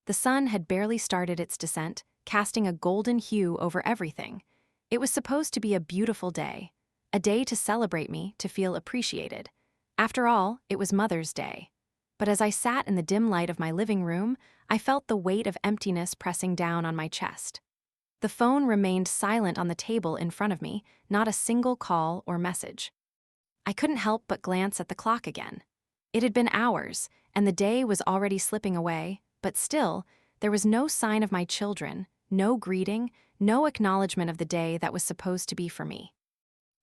The sun had barely started its descent, casting a golden hue over everything. It was supposed to be a beautiful day. A day to celebrate me, to feel appreciated. After all, it was Mother's Day. But as I sat in the dim light of my living room, I felt the weight of emptiness pressing down on my chest. The phone remained silent on the table in front of me, not a single call or message. I couldn't help but glance at the clock again. It had been hours, and the day was already slipping away, but still, there was no sign of my children, no greeting, no acknowledgement of the day that was supposed to be for me.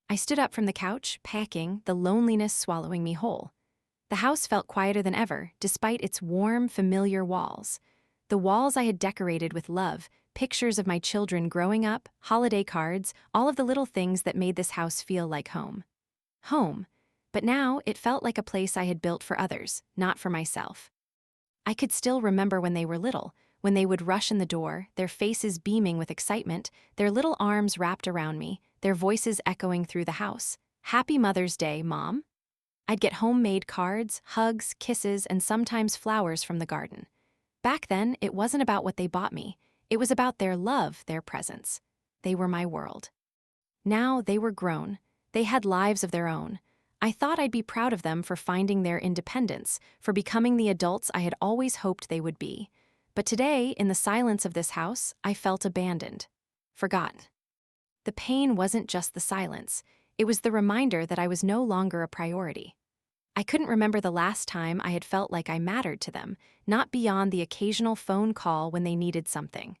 I stood up from the couch, packing, the loneliness swallowing me whole. The house felt quieter than ever, despite its warm, familiar walls. The walls I had decorated with love, pictures of my children growing up, holiday cards, all of the little things that made this house feel like home. Home. But now it felt like a place I had built for others, not for myself. I could still remember when they were little, when they would rush in the door, their faces beaming with excitement, their little arms wrapped around me, their voices echoing through the house. "Happy Mother's Day, Mom." I'd get homemade cards, hugs, kisses, and sometimes flowers from the garden. Back then, it wasn't about what they bought me. It was about their love, their presence. They were my world. Now they were grown. They had lives of their own. I thought I'd be proud of them for finding their independence, for becoming the adults I had always hoped they would be. But today, in the silence of this house, I felt abandoned. Forgotten. The pain wasn't just the silence. It was the reminder that I was no longer a priority. I couldn't remember the last time I had felt like I mattered to them, not beyond the occasional phone call when they needed something.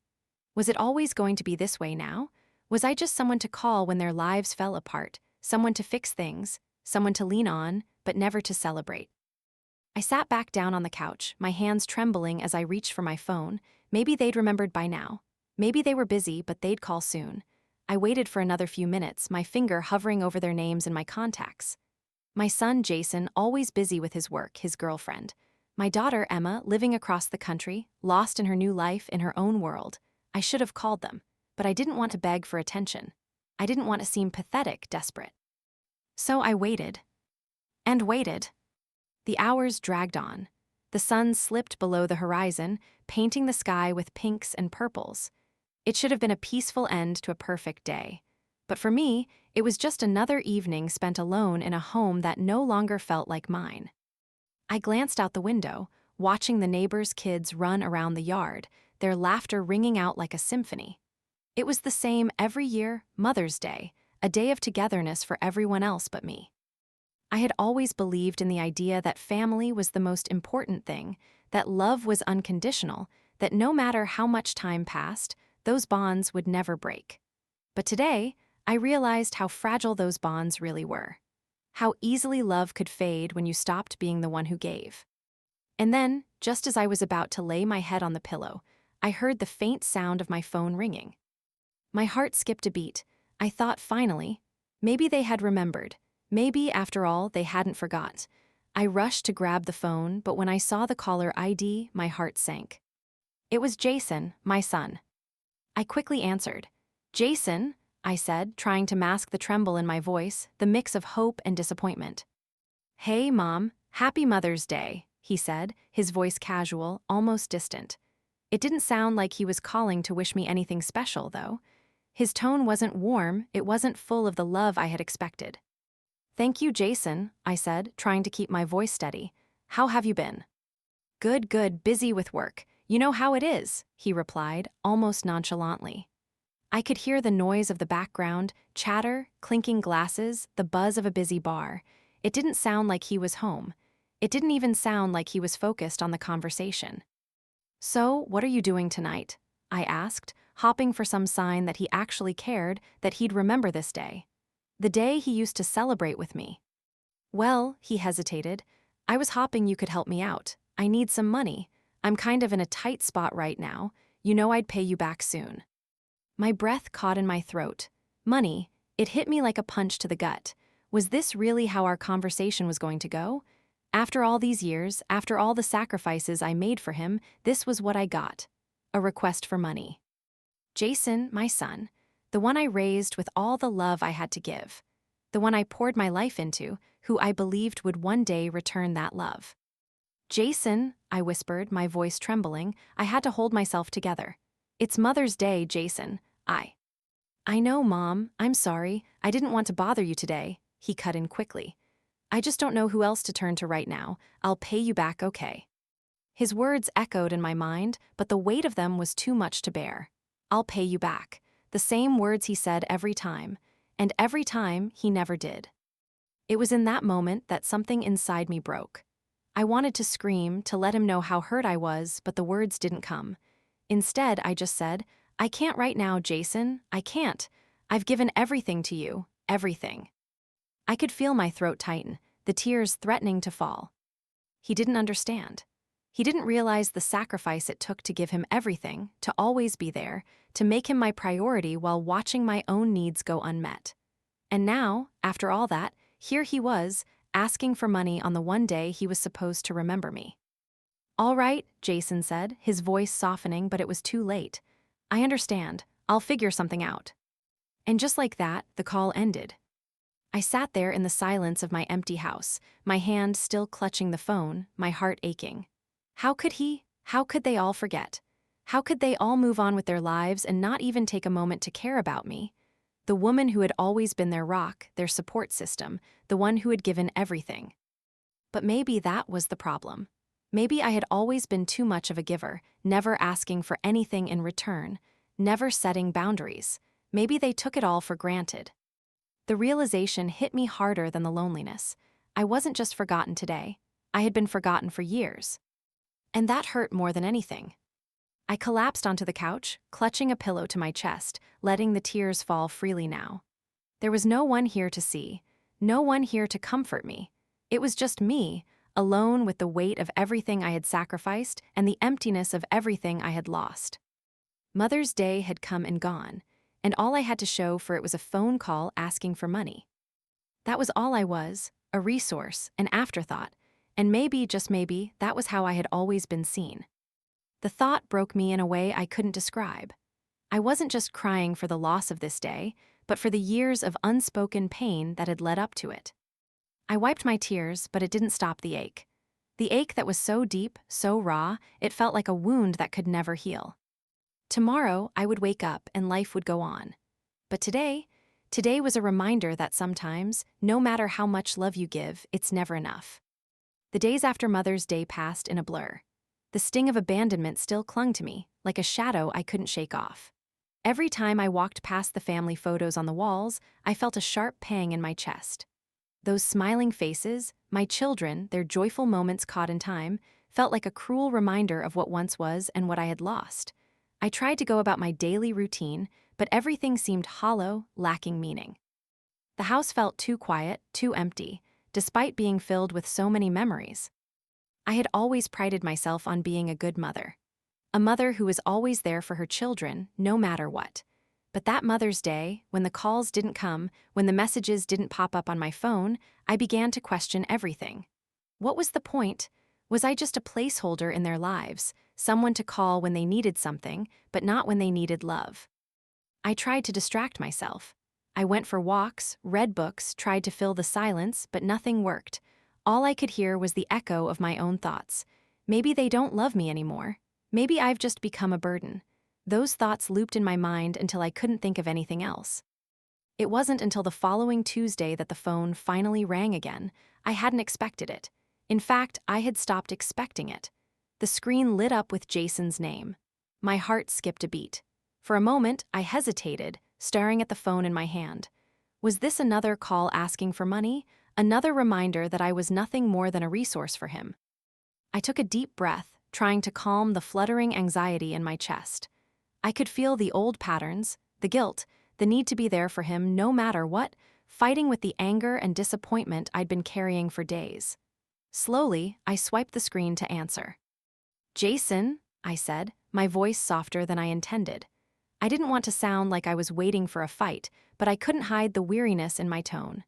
Was it always going to be this way now? Was I just someone to call when their lives fell apart, someone to fix things, someone to lean on, but never to celebrate? I sat back down on the couch, my hands trembling as I reached for my phone. Maybe they'd remembered by now. Maybe they were busy, but they'd call soon. I waited for another few minutes, my finger hovering over their names and my contacts. My son, Jason, always busy with his work, his girlfriend. My daughter, Emma, living across the country, lost in her new life, in her own world. I should have called them, but I didn't want to beg for attention. I didn't want to seem pathetic, desperate. So I waited. And waited. The hours dragged on. The sun slipped below the horizon, painting the sky with pinks and purples. It should have been a peaceful end to a perfect day. But for me, it was just another evening spent alone in a home that no longer felt like mine. I glanced out the window, watching the neighbors' kids run around the yard, their laughter ringing out like a symphony. It was the same every year, Mother's Day, a day of togetherness for everyone else but me. I had always believed in the idea that family was the most important thing, that love was unconditional, that no matter how much time passed, those bonds would never break. But today, I realized how fragile those bonds really were. How easily love could fade when you stopped being the one who gave. And then, just as I was about to lay my head on the pillow, I heard the faint sound of my phone ringing. My heart skipped a beat. I thought finally, maybe they had remembered. Maybe, after all, they hadn't forgot. I rushed to grab the phone, but when I saw the caller ID, my heart sank. It was Jason, my son. I quickly answered. "Jason," I said, trying to mask the tremble in my voice, the mix of hope and disappointment. "Hey, Mom, happy Mother's Day," he said, his voice casual, almost distant. It didn't sound like he was calling to wish me anything special, though. His tone wasn't warm, it wasn't full of the love I had expected. "Thank you, Jason," I said, trying to keep my voice steady. "How have you been?" "Good, good, busy with work. You know how it is," he replied, almost nonchalantly. I could hear the noise of the background, chatter, clinking glasses, the buzz of a busy bar. It didn't sound like he was home. It didn't even sound like he was focused on the conversation. "So, what are you doing tonight?" I asked, hoping for some sign that he actually cared, that he'd remember this day. The day he used to celebrate with me. "Well," he hesitated, "I was hoping you could help me out. I need some money. I'm kind of in a tight spot right now. You know I'd pay you back soon." My breath caught in my throat. Money, it hit me like a punch to the gut. Was this really how our conversation was going to go? After all these years, after all the sacrifices I made for him, this was what I got. A request for money. Jason, my son, the one I raised with all the love I had to give. The one I poured my life into, who I believed would one day return that love. Jason, I whispered, my voice trembling. I had to hold myself together. It's Mother's Day, Jason. I know, Mom. I'm sorry. I didn't want to bother you today. He cut in quickly. I just don't know who else to turn to right now. I'll pay you back, okay? His words echoed in my mind, but the weight of them was too much to bear. I'll pay you back. The same words he said every time. And every time, he never did. It was in that moment that something inside me broke. I wanted to scream, to let him know how hurt I was, but the words didn't come. Instead, I just said, I can't right now, Jason. I can't. I've given everything to you. Everything. I could feel my throat tighten, the tears threatening to fall. He didn't understand. He didn't realize the sacrifice it took to give him everything, to always be there, to make him my priority while watching my own needs go unmet. And now, after all that, here he was, asking for money on the one day he was supposed to remember me. All right, Jason said, his voice softening, but it was too late. I understand. I'll figure something out. And just like that, the call ended. I sat there in the silence of my empty house, my hand still clutching the phone, my heart aching. How could he? How could they all forget? How could they all move on with their lives and not even take a moment to care about me? The woman who had always been their rock, their support system, the one who had given everything. But maybe that was the problem. Maybe I had always been too much of a giver, never asking for anything in return, never setting boundaries. Maybe they took it all for granted. The realization hit me harder than the loneliness. I wasn't just forgotten today. I had been forgotten for years. And that hurt more than anything. I collapsed onto the couch, clutching a pillow to my chest, letting the tears fall freely now. There was no one here to see, no one here to comfort me. It was just me, alone with the weight of everything I had sacrificed and the emptiness of everything I had lost. Mother's Day had come and gone, and all I had to show for it was a phone call asking for money. That was all I was, a resource, an afterthought, and maybe, just maybe, that was how I had always been seen. The thought broke me in a way I couldn't describe. I wasn't just crying for the loss of this day, but for the years of unspoken pain that had led up to it. I wiped my tears, but it didn't stop the ache. The ache that was so deep, so raw, it felt like a wound that could never heal. Tomorrow, I would wake up and life would go on. But today was a reminder that sometimes, no matter how much love you give, it's never enough. The days after Mother's Day passed in a blur. The sting of abandonment still clung to me, like a shadow I couldn't shake off. Every time I walked past the family photos on the walls, I felt a sharp pang in my chest. Those smiling faces, my children, their joyful moments caught in time, felt like a cruel reminder of what once was and what I had lost. I tried to go about my daily routine, but everything seemed hollow, lacking meaning. The house felt too quiet, too empty, despite being filled with so many memories. I had always prided myself on being a good mother. A mother who was always there for her children, no matter what. But that Mother's Day, when the calls didn't come, when the messages didn't pop up on my phone, I began to question everything. What was the point? Was I just a placeholder in their lives, someone to call when they needed something, but not when they needed love? I tried to distract myself. I went for walks, read books, tried to fill the silence, but nothing worked. All I could hear was the echo of my own thoughts. Maybe they don't love me anymore. Maybe I've just become a burden. Those thoughts looped in my mind until I couldn't think of anything else. It wasn't until the following Tuesday that the phone finally rang again. I hadn't expected it. In fact, I had stopped expecting it. The screen lit up with Jason's name. My heart skipped a beat. For a moment, I hesitated, staring at the phone in my hand. Was this another call asking for money? Another reminder that I was nothing more than a resource for him? I took a deep breath, trying to calm the fluttering anxiety in my chest. I could feel the old patterns, the guilt, the need to be there for him no matter what, fighting with the anger and disappointment I'd been carrying for days. Slowly, I swiped the screen to answer. Jason, I said, my voice softer than I intended. I didn't want to sound like I was waiting for a fight, but I couldn't hide the weariness in my tone.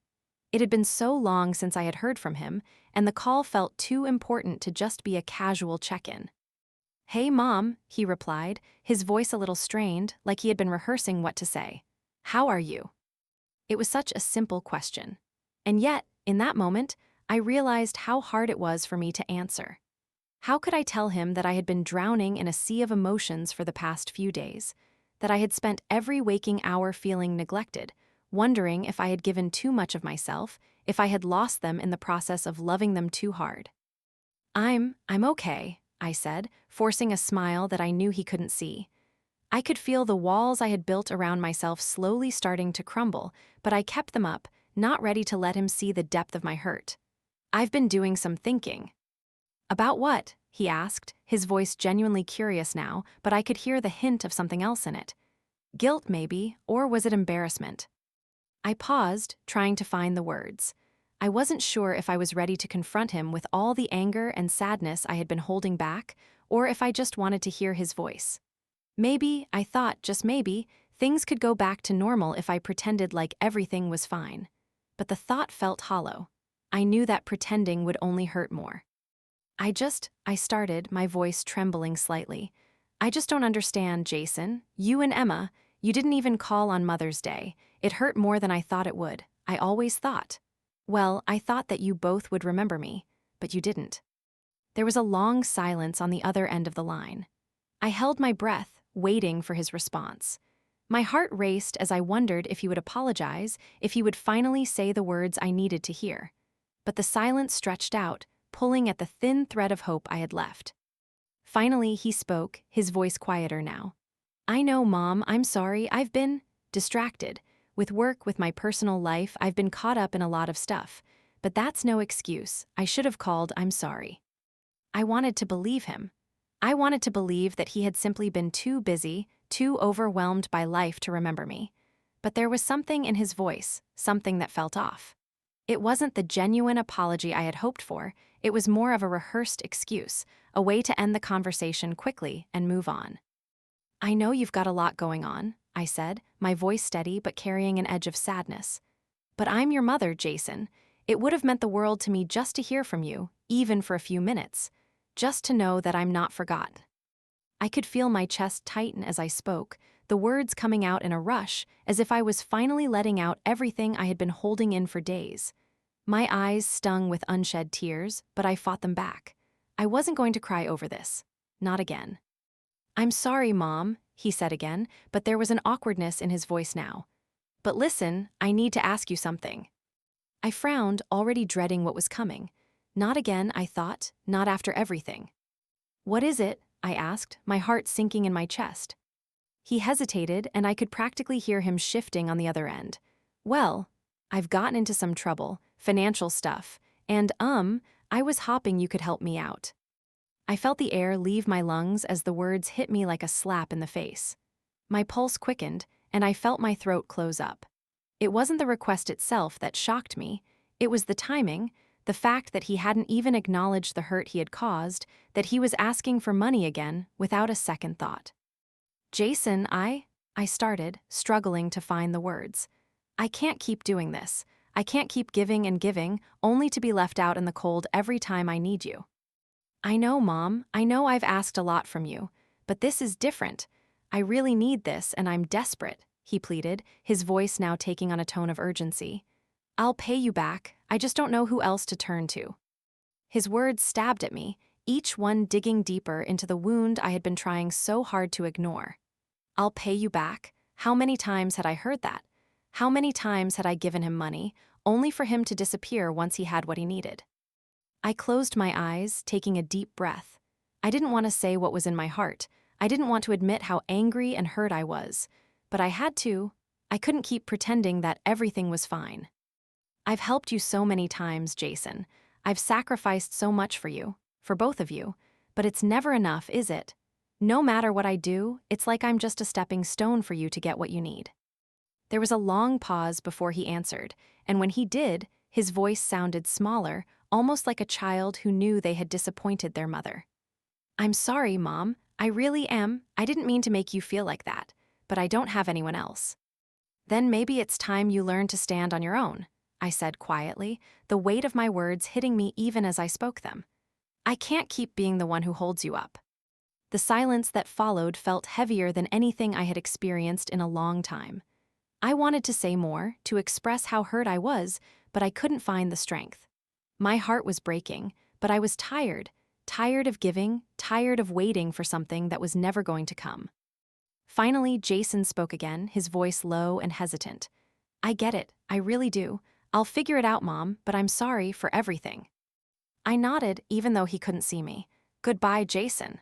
It had been so long since I had heard from him, and the call felt too important to just be a casual check-in. Hey, Mom, he replied, his voice a little strained, like he had been rehearsing what to say. How are you? It was such a simple question. And yet, in that moment, I realized how hard it was for me to answer. How could I tell him that I had been drowning in a sea of emotions for the past few days, that I had spent every waking hour feeling neglected, wondering if I had given too much of myself, if I had lost them in the process of loving them too hard? I'm okay, I said, forcing a smile that I knew he couldn't see. I could feel the walls I had built around myself slowly starting to crumble, but I kept them up, not ready to let him see the depth of my hurt. I've been doing some thinking. About what? He asked, his voice genuinely curious now, but I could hear the hint of something else in it. Guilt, maybe, or was it embarrassment? I paused, trying to find the words. I wasn't sure if I was ready to confront him with all the anger and sadness I had been holding back, or if I just wanted to hear his voice. Maybe, I thought, just maybe, things could go back to normal if I pretended like everything was fine. But the thought felt hollow. I knew that pretending would only hurt more. I started, my voice trembling slightly. I just don't understand, Jason. You and Emma, you didn't even call on Mother's Day. It hurt more than I thought it would. I always thought. Well, I thought that you both would remember me, but you didn't. There was a long silence on the other end of the line. I held my breath, waiting for his response. My heart raced as I wondered if he would apologize, if he would finally say the words I needed to hear. But the silence stretched out, pulling at the thin thread of hope I had left. Finally, he spoke, his voice quieter now. I know, Mom, I'm sorry, I've been distracted. With work, with my personal life, I've been caught up in a lot of stuff. But that's no excuse. I should have called, I'm sorry. I wanted to believe him. I wanted to believe that he had simply been too busy, too overwhelmed by life to remember me. But there was something in his voice, something that felt off. It wasn't the genuine apology I had hoped for, it was more of a rehearsed excuse, a way to end the conversation quickly and move on. I know you've got a lot going on, I said, my voice steady but carrying an edge of sadness. But I'm your mother, Jason. It would have meant the world to me just to hear from you, even for a few minutes. Just to know that I'm not forgotten. I could feel my chest tighten as I spoke, the words coming out in a rush, as if I was finally letting out everything I had been holding in for days. My eyes stung with unshed tears, but I fought them back. I wasn't going to cry over this. Not again. I'm sorry, Mom, he said again, but there was an awkwardness in his voice now. But listen, I need to ask you something. I frowned, already dreading what was coming. Not again, I thought, not after everything. What is it? I asked, my heart sinking in my chest. He hesitated, and I could practically hear him shifting on the other end. Well, I've gotten into some trouble, financial stuff, and I was hoping you could help me out. I felt the air leave my lungs as the words hit me like a slap in the face. My pulse quickened, and I felt my throat close up. It wasn't the request itself that shocked me, it was the timing, the fact that he hadn't even acknowledged the hurt he had caused, that he was asking for money again without a second thought. Jason, I started, struggling to find the words. I can't keep doing this. I can't keep giving and giving, only to be left out in the cold every time I need you. I know, Mom, I know I've asked a lot from you, but this is different. I really need this and I'm desperate, he pleaded, his voice now taking on a tone of urgency. I'll pay you back, I just don't know who else to turn to. His words stabbed at me, each one digging deeper into the wound I had been trying so hard to ignore. I'll pay you back? How many times had I heard that? How many times had I given him money, only for him to disappear once he had what he needed? I closed my eyes, taking a deep breath. I didn't want to say what was in my heart. I didn't want to admit how angry and hurt I was. But I had to. I couldn't keep pretending that everything was fine. I've helped you so many times, Jason. I've sacrificed so much for you, for both of you. But it's never enough, is it? No matter what I do, it's like I'm just a stepping stone for you to get what you need. There was a long pause before he answered, and when he did, his voice sounded smaller, almost like a child who knew they had disappointed their mother. I'm sorry, Mom. I really am. I didn't mean to make you feel like that, but I don't have anyone else. Then maybe it's time you learn to stand on your own, I said quietly, the weight of my words hitting me even as I spoke them. I can't keep being the one who holds you up. The silence that followed felt heavier than anything I had experienced in a long time. I wanted to say more, to express how hurt I was, but I couldn't find the strength. My heart was breaking, but I was tired, tired of giving, tired of waiting for something that was never going to come. Finally, Jason spoke again, his voice low and hesitant. I get it, I really do. I'll figure it out, Mom, but I'm sorry for everything. I nodded, even though he couldn't see me. Goodbye, Jason.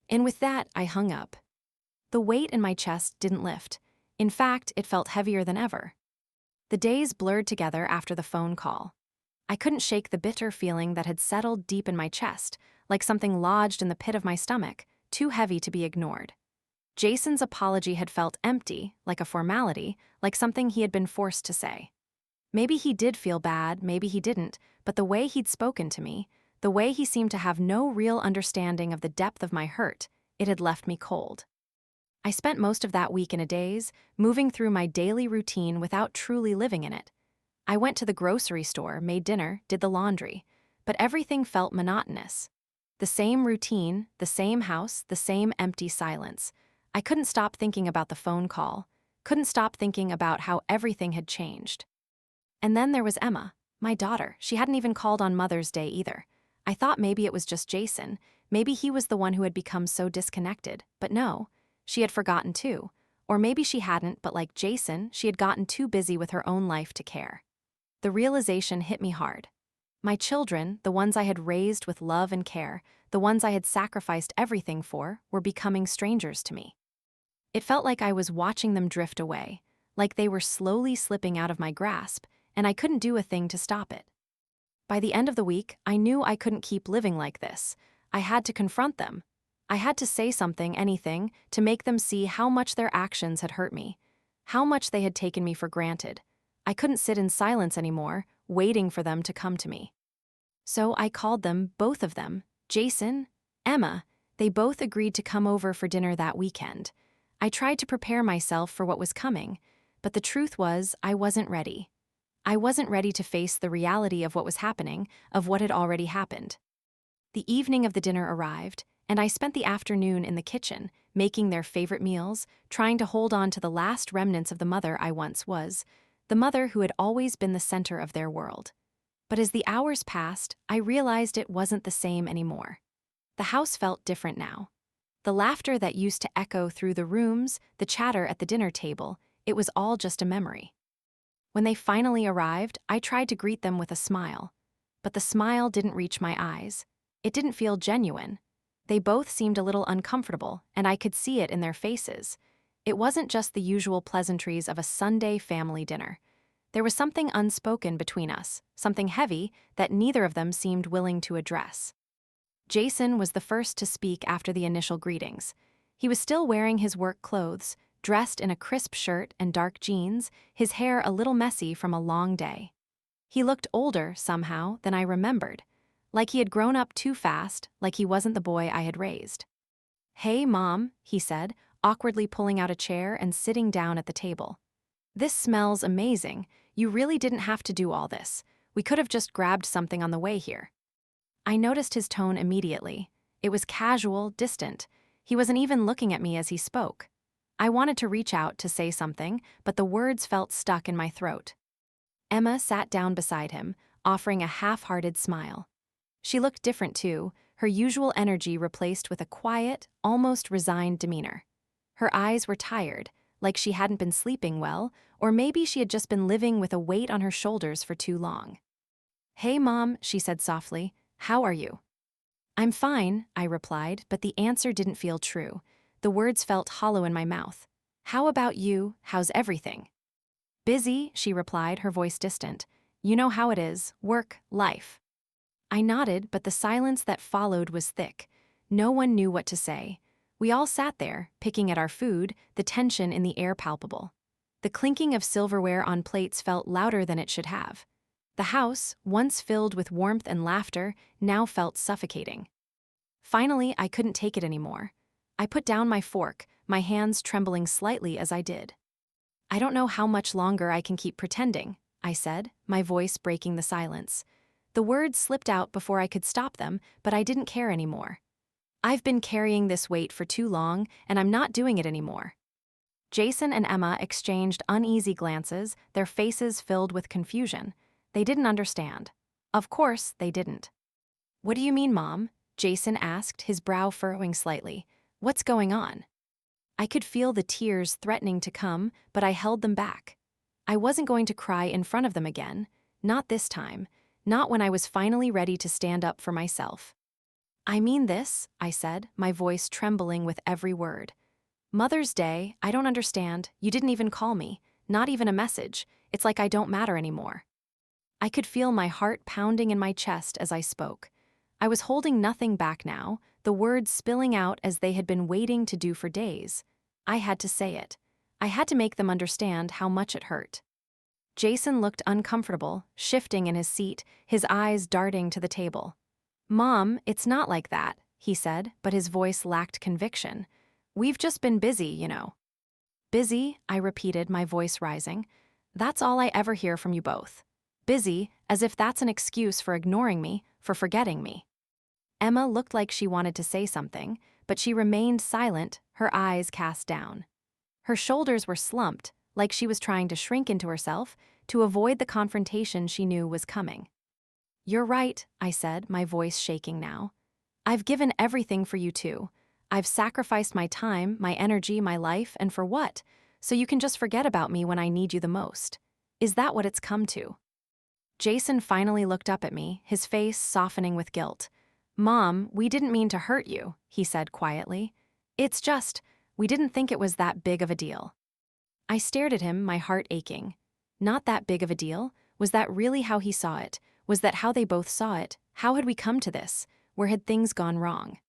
And with that, I hung up. The weight in my chest didn't lift. In fact, it felt heavier than ever. The days blurred together after the phone call. I couldn't shake the bitter feeling that had settled deep in my chest, like something lodged in the pit of my stomach, too heavy to be ignored. Jason's apology had felt empty, like a formality, like something he had been forced to say. Maybe he did feel bad, maybe he didn't, but the way he'd spoken to me, the way he seemed to have no real understanding of the depth of my hurt, it had left me cold. I spent most of that week in a daze, moving through my daily routine without truly living in it. I went to the grocery store, made dinner, did the laundry, but everything felt monotonous. The same routine, the same house, the same empty silence. I couldn't stop thinking about the phone call, couldn't stop thinking about how everything had changed. And then there was Emma, my daughter. She hadn't even called on Mother's Day either. I thought maybe it was just Jason, maybe he was the one who had become so disconnected, but no, she had forgotten too. Or maybe she hadn't, but like Jason, she had gotten too busy with her own life to care. The realization hit me hard. My children, the ones I had raised with love and care, the ones I had sacrificed everything for, were becoming strangers to me. It felt like I was watching them drift away, like they were slowly slipping out of my grasp, and I couldn't do a thing to stop it. By the end of the week, I knew I couldn't keep living like this. I had to confront them. I had to say something, anything, to make them see how much their actions had hurt me, how much they had taken me for granted. I couldn't sit in silence anymore, waiting for them to come to me. So I called them, both of them, Jason, Emma. They both agreed to come over for dinner that weekend. I tried to prepare myself for what was coming, but the truth was I wasn't ready. I wasn't ready to face the reality of what was happening, of what had already happened. The evening of the dinner arrived, and I spent the afternoon in the kitchen, making their favorite meals, trying to hold on to the last remnants of the mother I once was, the mother who had always been the center of their world. But as the hours passed, I realized it wasn't the same anymore. The house felt different now. The laughter that used to echo through the rooms, the chatter at the dinner table, it was all just a memory. When they finally arrived, I tried to greet them with a smile. But the smile didn't reach my eyes. It didn't feel genuine. They both seemed a little uncomfortable, and I could see it in their faces. It wasn't just the usual pleasantries of a Sunday family dinner. There was something unspoken between us, something heavy that neither of them seemed willing to address. Jason was the first to speak after the initial greetings. He was still wearing his work clothes, dressed in a crisp shirt and dark jeans, his hair a little messy from a long day. He looked older, somehow, than I remembered, like he had grown up too fast, like he wasn't the boy I had raised. "Hey, Mom," he said, awkwardly pulling out a chair and sitting down at the table. "This smells amazing. You really didn't have to do all this. We could have just grabbed something on the way here." I noticed his tone immediately. It was casual, distant. He wasn't even looking at me as he spoke. I wanted to reach out to say something, but the words felt stuck in my throat. Emma sat down beside him, offering a half-hearted smile. She looked different too, her usual energy replaced with a quiet, almost resigned demeanor. Her eyes were tired, like she hadn't been sleeping well, or maybe she had just been living with a weight on her shoulders for too long. "Hey, Mom," she said softly. "How are you?" "I'm fine," I replied, but the answer didn't feel true. The words felt hollow in my mouth. "How about you? How's everything?" "Busy," she replied, her voice distant. "You know how it is, work, life." I nodded, but the silence that followed was thick. No one knew what to say. We all sat there, picking at our food, the tension in the air palpable. The clinking of silverware on plates felt louder than it should have. The house, once filled with warmth and laughter, now felt suffocating. Finally, I couldn't take it anymore. I put down my fork, my hands trembling slightly as I did. "I don't know how much longer I can keep pretending," I said, my voice breaking the silence. The words slipped out before I could stop them, but I didn't care anymore. "I've been carrying this weight for too long, and I'm not doing it anymore." Jason and Emma exchanged uneasy glances, their faces filled with confusion. They didn't understand. Of course, they didn't. "What do you mean, Mom?" Jason asked, his brow furrowing slightly. What's going on? I could feel the tears threatening to come, but I held them back. I wasn't going to cry in front of them again. Not this time. Not when I was finally ready to stand up for myself. I mean this, I said, my voice trembling with every word. Mother's Day, I don't understand. You didn't even call me. Not even a message. It's like I don't matter anymore. I could feel my heart pounding in my chest as I spoke. I was holding nothing back now, the words spilling out as they had been waiting to do for days. I had to say it. I had to make them understand how much it hurt. Jason looked uncomfortable, shifting in his seat, his eyes darting to the table. Mom, it's not like that, he said, but his voice lacked conviction. We've just been busy, you know. Busy, I repeated, my voice rising. That's all I ever hear from you both. Busy, as if that's an excuse for ignoring me, for forgetting me. Emma looked like she wanted to say something, but she remained silent, her eyes cast down. Her shoulders were slumped, like she was trying to shrink into herself to avoid the confrontation she knew was coming. You're right, I said, my voice shaking now. I've given everything for you too. I've sacrificed my time, my energy, my life, and for what? So you can just forget about me when I need you the most. Is that what it's come to? Jason finally looked up at me, his face softening with guilt. Mom, we didn't mean to hurt you, he said quietly. It's just, we didn't think it was that big of a deal. I stared at him, my heart aching. Not that big of a deal? Was that really how he saw it? Was that how they both saw it? How had we come to this? Where had things gone wrong?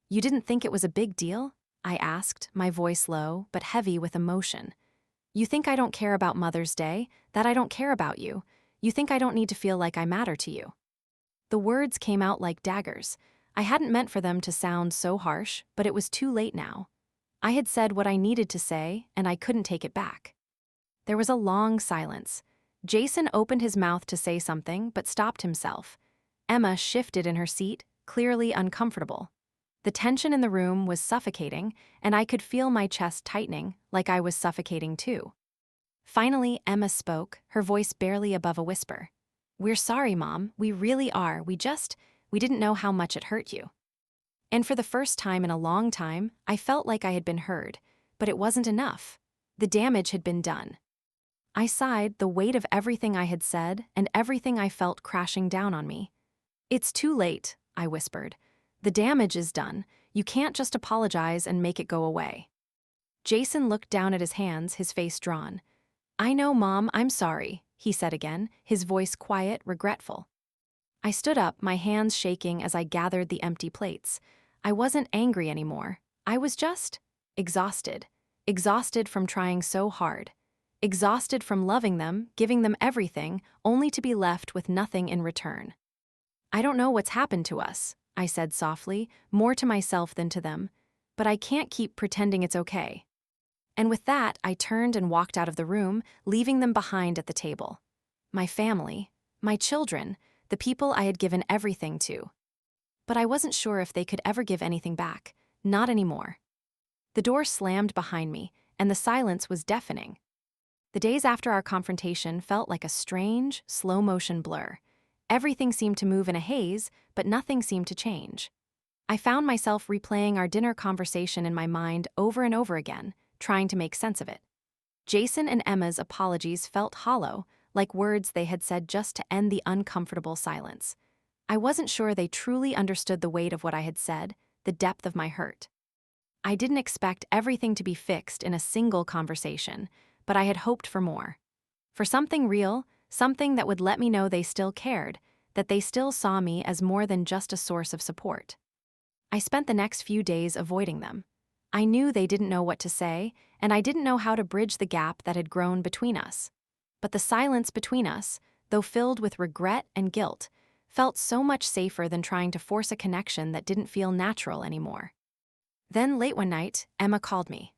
You didn't think it was a big deal? I asked, my voice low, but heavy with emotion. You think I don't care about Mother's Day? That I don't care about you? You think I don't need to feel like I matter to you? The words came out like daggers. I hadn't meant for them to sound so harsh, but it was too late now. I had said what I needed to say, and I couldn't take it back. There was a long silence. Jason opened his mouth to say something, but stopped himself. Emma shifted in her seat, clearly uncomfortable. The tension in the room was suffocating, and I could feel my chest tightening, like I was suffocating too. Finally, Emma spoke, her voice barely above a whisper. We're sorry, Mom, we really are, we didn't know how much it hurt you. And for the first time in a long time, I felt like I had been heard, but it wasn't enough. The damage had been done. I sighed, the weight of everything I had said and everything I felt crashing down on me. It's too late, I whispered. The damage is done. You can't just apologize and make it go away. Jason looked down at his hands, his face drawn. I know, Mom, I'm sorry, he said again, his voice quiet, regretful. I stood up, my hands shaking as I gathered the empty plates. I wasn't angry anymore. I was just exhausted. Exhausted from trying so hard. Exhausted from loving them, giving them everything, only to be left with nothing in return. I don't know what's happened to us, I said softly, more to myself than to them, but I can't keep pretending it's okay. And with that, I turned and walked out of the room, leaving them behind at the table. My family, my children, the people I had given everything to. But I wasn't sure if they could ever give anything back, not anymore. The door slammed behind me, and the silence was deafening. The days after our confrontation felt like a strange, slow-motion blur. Everything seemed to move in a haze, but nothing seemed to change. I found myself replaying our dinner conversation in my mind over and over again, trying to make sense of it. Jason and Emma's apologies felt hollow, like words they had said just to end the uncomfortable silence. I wasn't sure they truly understood the weight of what I had said, the depth of my hurt. I didn't expect everything to be fixed in a single conversation, but I had hoped for more. For something real, something that would let me know they still cared, that they still saw me as more than just a source of support. I spent the next few days avoiding them. I knew they didn't know what to say, and I didn't know how to bridge the gap that had grown between us. But the silence between us, though filled with regret and guilt, felt so much safer than trying to force a connection that didn't feel natural anymore. Then late one night, Emma called me.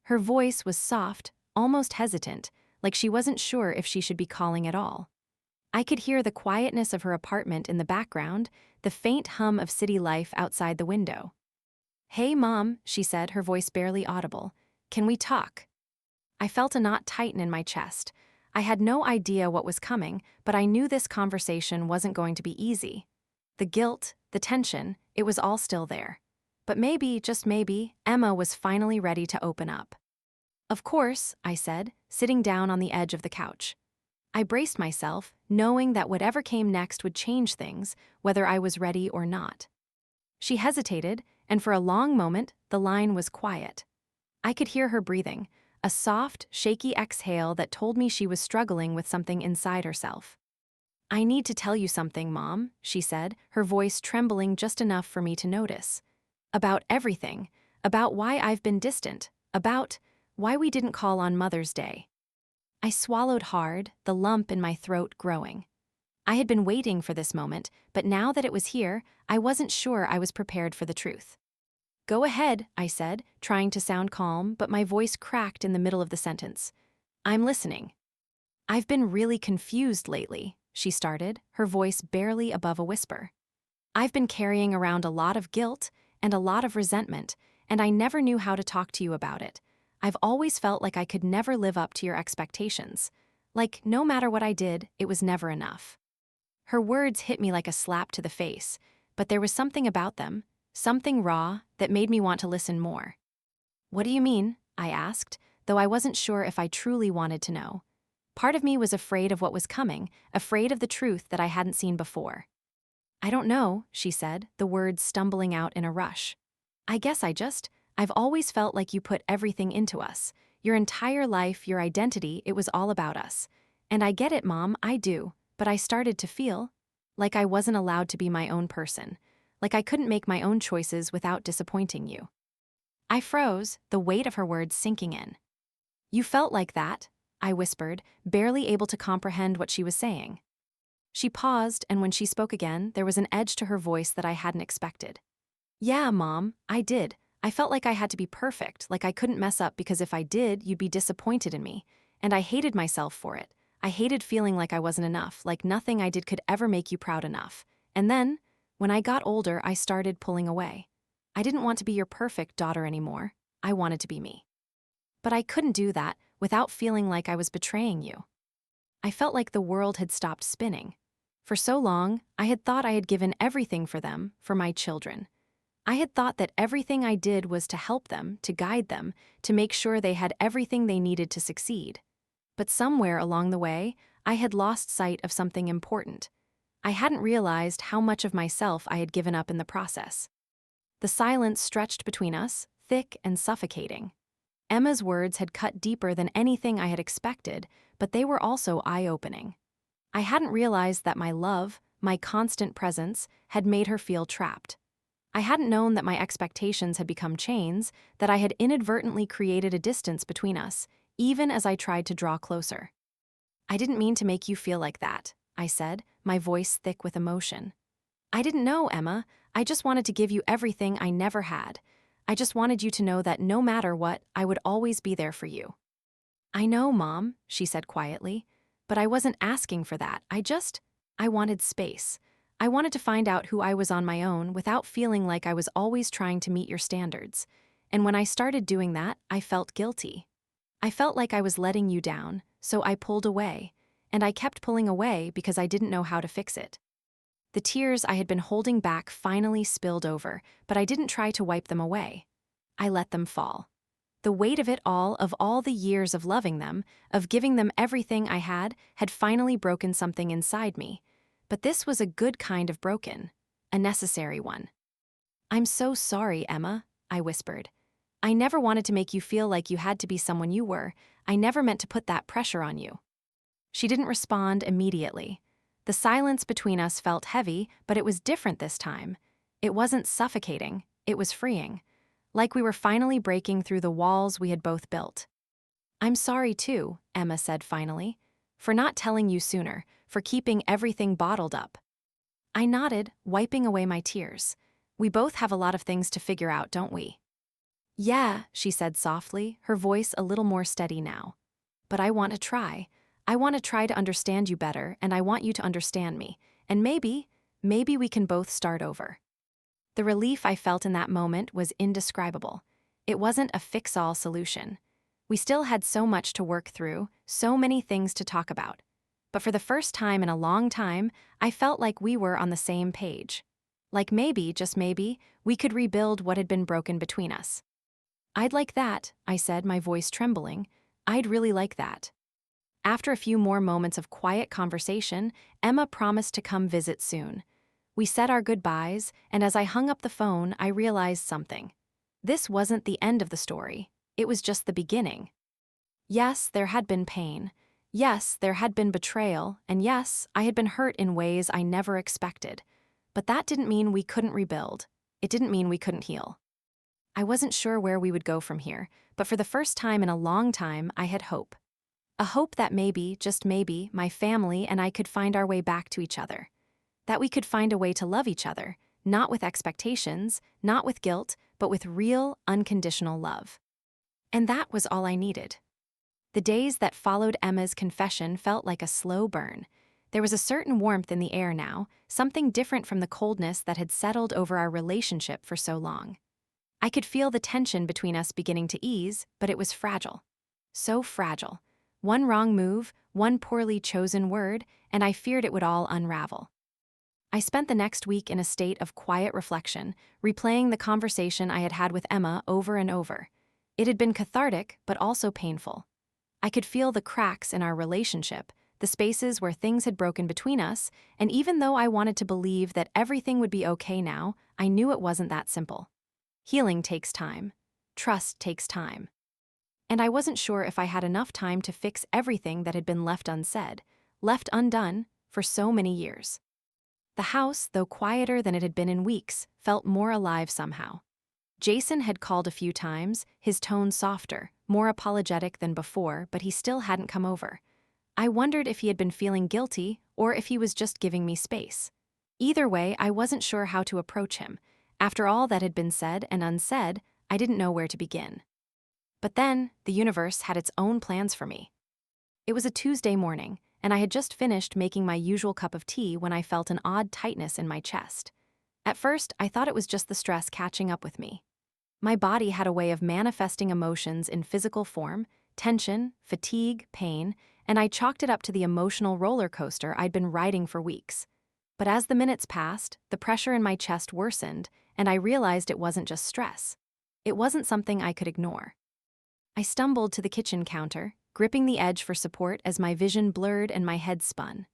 Her voice was soft, almost hesitant, like she wasn't sure if she should be calling at all. I could hear the quietness of her apartment in the background, the faint hum of city life outside the window. Hey, Mom, she said, her voice barely audible. Can we talk? I felt a knot tighten in my chest. I had no idea what was coming, but I knew this conversation wasn't going to be easy. The guilt, the tension, It was all still there. But maybe, just maybe, Emma was finally ready to open up. Of course, I said, sitting down on the edge of the couch. I braced myself, knowing that whatever came next would change things, whether I was ready or not. She hesitated, and for a long moment, the line was quiet. I could hear her breathing, a soft, shaky exhale that told me she was struggling with something inside herself. "I need to tell you something, Mom," she said, her voice trembling just enough for me to notice. "About everything, about why I've been distant, about why we didn't call on Mother's Day." I swallowed hard, the lump in my throat growing. I had been waiting for this moment, but now that it was here, I wasn't sure I was prepared for the truth. "Go ahead," I said, trying to sound calm, but my voice cracked in the middle of the sentence. "I'm listening." "I've been really confused lately," she started, her voice barely above a whisper. "I've been carrying around a lot of guilt and a lot of resentment, and I never knew how to talk to you about it. I've always felt like I could never live up to your expectations. Like, no matter what I did, it was never enough." Her words hit me like a slap to the face, but there was something about them, something raw, that made me want to listen more. "What do you mean?" I asked, though I wasn't sure if I truly wanted to know. Part of me was afraid of what was coming, afraid of the truth that I hadn't seen before. "I don't know," she said, the words stumbling out in a rush. "I guess I've always felt like you put everything into us. Your entire life, your identity, it was all about us. And I get it, Mom, I do, but I started to feel like I wasn't allowed to be my own person, like I couldn't make my own choices without disappointing you." I froze, the weight of her words sinking in. "You felt like that?" I whispered, barely able to comprehend what she was saying. She paused, and when she spoke again, there was an edge to her voice that I hadn't expected. "Yeah, Mom, I did. I felt like I had to be perfect, like I couldn't mess up because if I did, you'd be disappointed in me. And I hated myself for it. I hated feeling like I wasn't enough, like nothing I did could ever make you proud enough. And then, when I got older, I started pulling away. I didn't want to be your perfect daughter anymore. I wanted to be me. But I couldn't do that without feeling like I was betraying you. I felt like the world had stopped spinning. For so long, I had thought I had given everything for them, for my children. I had thought that everything I did was to help them, to guide them, to make sure they had everything they needed to succeed. But somewhere along the way, I had lost sight of something important. I hadn't realized how much of myself I had given up in the process. The silence stretched between us, thick and suffocating. Emma's words had cut deeper than anything I had expected, but they were also eye-opening. I hadn't realized that my love, my constant presence, had made her feel trapped. I hadn't known that my expectations had become chains, that I had inadvertently created a distance between us, even as I tried to draw closer. "I didn't mean to make you feel like that," I said, my voice thick with emotion. "I didn't know, Emma. I just wanted to give you everything I never had. I just wanted you to know that no matter what, I would always be there for you." "I know, Mom," she said quietly, "but I wasn't asking for that. I wanted space. I wanted to find out who I was on my own without feeling like I was always trying to meet your standards. And when I started doing that, I felt guilty. I felt like I was letting you down, so I pulled away. And I kept pulling away because I didn't know how to fix it." The tears I had been holding back finally spilled over, but I didn't try to wipe them away. I let them fall. The weight of it all, of all the years of loving them, of giving them everything I had finally broken something inside me. But this was a good kind of broken, a necessary one. "I'm so sorry, Emma," I whispered. "I never wanted to make you feel like you had to be someone you were. I never meant to put that pressure on you." She didn't respond immediately. The silence between us felt heavy, but it was different this time. It wasn't suffocating, it was freeing. Like we were finally breaking through the walls we had both built. "I'm sorry too," Emma said finally, "for not telling you sooner, for keeping everything bottled up." I nodded, wiping away my tears. "We both have a lot of things to figure out, don't we?" "Yeah," she said softly, her voice a little more steady now. "But I want to try. I want to try to understand you better, and I want you to understand me. And maybe we can both start over." The relief I felt in that moment was indescribable. It wasn't a fix-all solution. We still had so much to work through, so many things to talk about. But for the first time in a long time, I felt like we were on the same page. Like maybe, just maybe, we could rebuild what had been broken between us. I'd like that, I said, my voice trembling. I'd really like that. After a few more moments of quiet conversation, Emma promised to come visit soon. We said our goodbyes, and as I hung up the phone, I realized something. This wasn't the end of the story. It was just the beginning. Yes, there had been pain. Yes, there had been betrayal, and yes, I had been hurt in ways I never expected. But that didn't mean we couldn't rebuild. It didn't mean we couldn't heal. I wasn't sure where we would go from here, but for the first time in a long time, I had hope. A hope that maybe, just maybe, my family and I could find our way back to each other. That we could find a way to love each other, not with expectations, not with guilt, but with real, unconditional love. And that was all I needed. The days that followed Emma's confession felt like a slow burn. There was a certain warmth in the air now, something different from the coldness that had settled over our relationship for so long. I could feel the tension between us beginning to ease, but it was fragile. So fragile. One wrong move, one poorly chosen word, and I feared it would all unravel. I spent the next week in a state of quiet reflection, replaying the conversation I had had with Emma over and over. It had been cathartic, but also painful. I could feel the cracks in our relationship, the spaces where things had broken between us, and even though I wanted to believe that everything would be okay now, I knew it wasn't that simple. Healing takes time. Trust takes time. And I wasn't sure if I had enough time to fix everything that had been left unsaid, left undone, for so many years. The house, though quieter than it had been in weeks, felt more alive somehow. Jason had called a few times, his tone softer, more apologetic than before, but he still hadn't come over. I wondered if he had been feeling guilty or if he was just giving me space. Either way, I wasn't sure how to approach him. After all that had been said and unsaid, I didn't know where to begin. But then, the universe had its own plans for me. It was a Tuesday morning, and I had just finished making my usual cup of tea when I felt an odd tightness in my chest. At first, I thought it was just the stress catching up with me. My body had a way of manifesting emotions in physical form, tension, fatigue, pain, and I chalked it up to the emotional roller coaster I'd been riding for weeks. But as the minutes passed, the pressure in my chest worsened, and I realized it wasn't just stress. It wasn't something I could ignore. I stumbled to the kitchen counter, gripping the edge for support as my vision blurred and my head spun.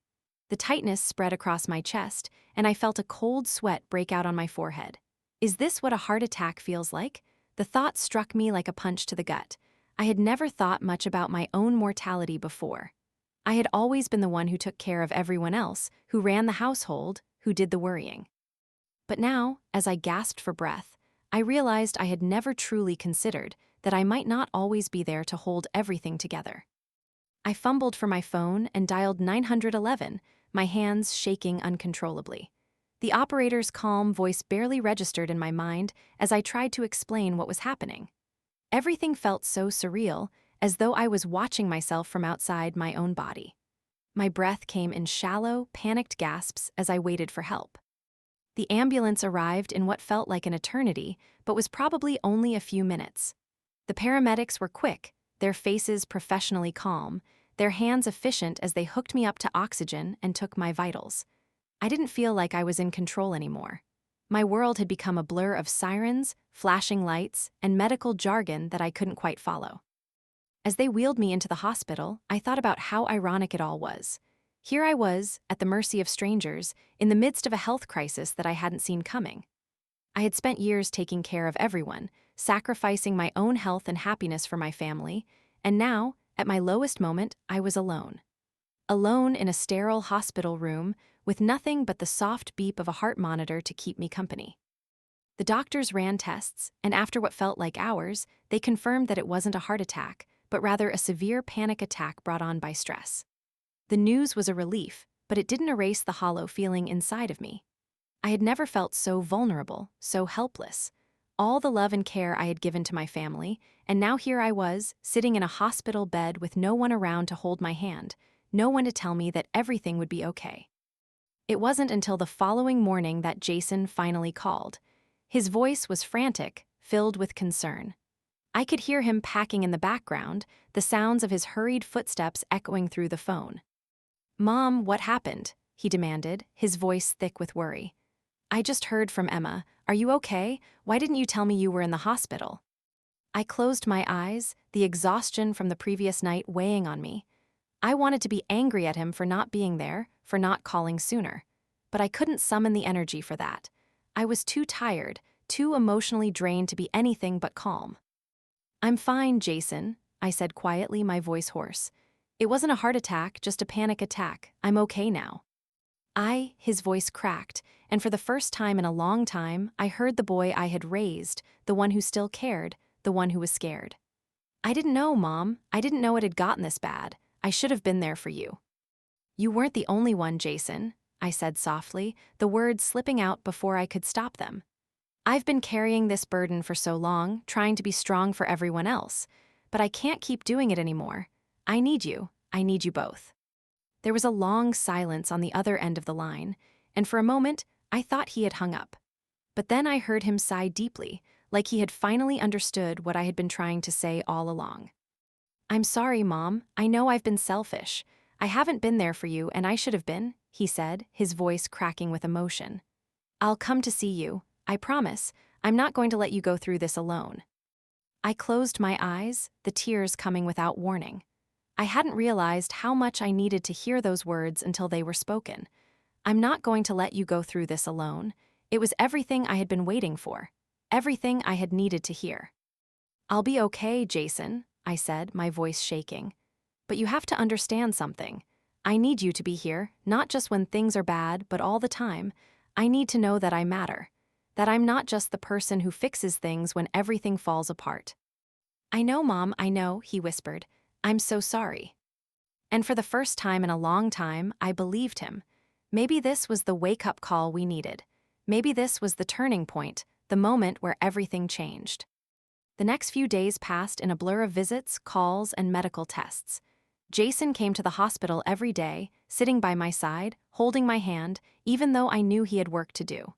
The tightness spread across my chest, and I felt a cold sweat break out on my forehead. Is this what a heart attack feels like? The thought struck me like a punch to the gut. I had never thought much about my own mortality before. I had always been the one who took care of everyone else, who ran the household, who did the worrying. But now, as I gasped for breath, I realized I had never truly considered that I might not always be there to hold everything together. I fumbled for my phone and dialed 911, my hands shaking uncontrollably. The operator's calm voice barely registered in my mind as I tried to explain what was happening. Everything felt so surreal, as though I was watching myself from outside my own body. My breath came in shallow, panicked gasps as I waited for help. The ambulance arrived in what felt like an eternity, but was probably only a few minutes. The paramedics were quick, their faces professionally calm, their hands efficient as they hooked me up to oxygen and took my vitals. I didn't feel like I was in control anymore. My world had become a blur of sirens, flashing lights, and medical jargon that I couldn't quite follow. As they wheeled me into the hospital, I thought about how ironic it all was. Here I was, at the mercy of strangers, in the midst of a health crisis that I hadn't seen coming. I had spent years taking care of everyone, sacrificing my own health and happiness for my family, and now, at my lowest moment, I was alone. Alone in a sterile hospital room, with nothing but the soft beep of a heart monitor to keep me company. The doctors ran tests, and after what felt like hours, they confirmed that it wasn't a heart attack, but rather a severe panic attack brought on by stress. The news was a relief, but it didn't erase the hollow feeling inside of me. I had never felt so vulnerable, so helpless. All the love and care I had given to my family, and now here I was, sitting in a hospital bed with no one around to hold my hand, no one to tell me that everything would be okay. It wasn't until the following morning that Jason finally called. His voice was frantic, filled with concern. I could hear him packing in the background, the sounds of his hurried footsteps echoing through the phone. "Mom, what happened?" he demanded, his voice thick with worry. I just heard from Emma. Are you okay? Why didn't you tell me you were in the hospital? I closed my eyes, the exhaustion from the previous night weighing on me. I wanted to be angry at him for not being there, for not calling sooner. But I couldn't summon the energy for that. I was too tired, too emotionally drained to be anything but calm. I'm fine, Jason, I said quietly, my voice hoarse. It wasn't a heart attack, just a panic attack. I'm okay now. His voice cracked, and for the first time in a long time, I heard the boy I had raised, the one who still cared, the one who was scared. I didn't know, Mom. I didn't know it had gotten this bad. I should have been there for you. You weren't the only one, Jason, I said softly, the words slipping out before I could stop them. I've been carrying this burden for so long, trying to be strong for everyone else, but I can't keep doing it anymore. I need you. I need you both. There was a long silence on the other end of the line, and for a moment, I thought he had hung up. But then I heard him sigh deeply, like he had finally understood what I had been trying to say all along. I'm sorry, Mom. I know I've been selfish. I haven't been there for you, and I should have been, he said, his voice cracking with emotion. I'll come to see you. I promise. I'm not going to let you go through this alone. I closed my eyes, the tears coming without warning. I hadn't realized how much I needed to hear those words until they were spoken. I'm not going to let you go through this alone. It was everything I had been waiting for. Everything I had needed to hear. I'll be okay, Jason, I said, my voice shaking. But you have to understand something. I need you to be here, not just when things are bad, but all the time. I need to know that I matter. That I'm not just the person who fixes things when everything falls apart. I know, Mom, I know, he whispered. I'm so sorry. And for the first time in a long time, I believed him. Maybe this was the wake-up call we needed. Maybe this was the turning point, the moment where everything changed. The next few days passed in a blur of visits, calls, and medical tests. Jason came to the hospital every day, sitting by my side, holding my hand, even though I knew he had work to do.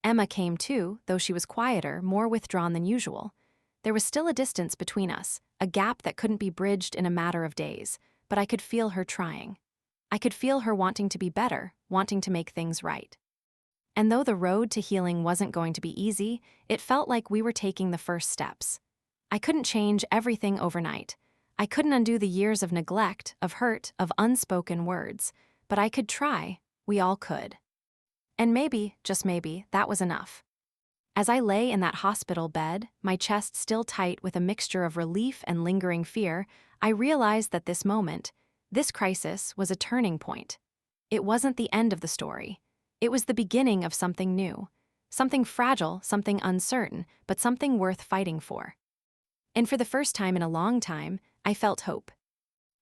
Emma came too, though she was quieter, more withdrawn than usual. There was still a distance between us, a gap that couldn't be bridged in a matter of days, but I could feel her trying. I could feel her wanting to be better, wanting to make things right. And though the road to healing wasn't going to be easy, it felt like we were taking the first steps. I couldn't change everything overnight. I couldn't undo the years of neglect, of hurt, of unspoken words, but I could try. We all could. And maybe, just maybe, that was enough. As I lay in that hospital bed, my chest still tight with a mixture of relief and lingering fear, I realized that this moment, this crisis, was a turning point. It wasn't the end of the story. It was the beginning of something new. Something fragile, something uncertain, but something worth fighting for. And for the first time in a long time, I felt hope.